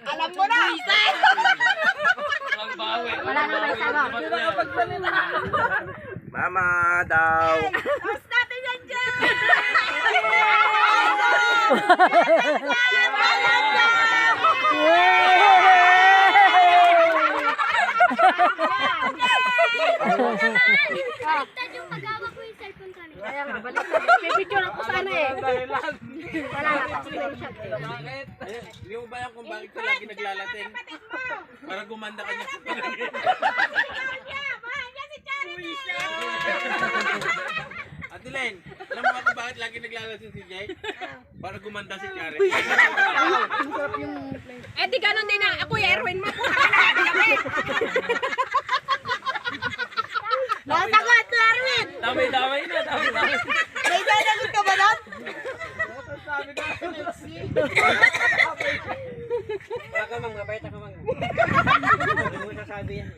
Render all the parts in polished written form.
Alam mo na. Wala na may sama. Mama daw. Tapos natin yan dyan. Baliktad yung pag-awak ko yung cellphone kanina. Kaya nga, baliktad. May picture ako sana eh. Wala na pa. Bakit? Hindi mo ba alam kung bakit ka lagi naglalating? Para gumanda ka niya. Ate Len, alam mo ba kung bakit lagi naglalating si Jay? Para gumanda si Karen. Eh di ganun din na. Ako yung Erwin mo. Nasagot na Erwin. Damay-damay na, damay-damay. May dadagot ka ba doon? Wala ka mang, mabait ka mang. Ano mo sasabi yan?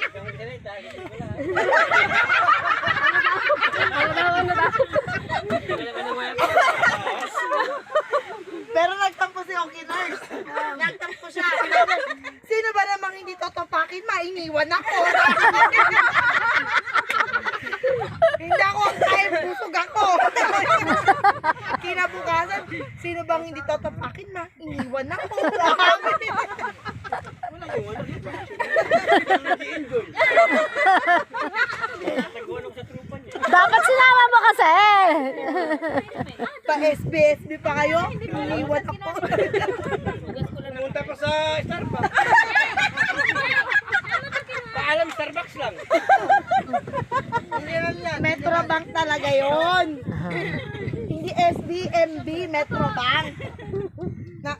Ikaw mo sinay, dahil wala. Pero nagtampo si Oki Nurse. Nagtampo siya. Sino ba namang hindi totopakin? Mainiwan ako. Hindi ako kaya busog ako. Kinabukasan, sino bang hindi totopakin? Mainiwan ako. Wala yung ano. Nag-i-enjoy. Nagulong sa trupa niya. Dapat sinama mo kasi. Pa-SB pa kayo? Iniwan ako. Pumunta pa sa Starbucks. Paalam Starbucks lang. Metrobank talaga yon. Hindi SB, MB, Metrobank. Na,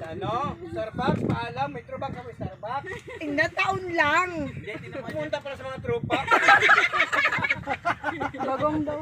Ano? Starbucks, paalam. May truba kami Starbucks. tingnan taon lang. Hindi, pumunta para sa mga trupa. Bagong daw.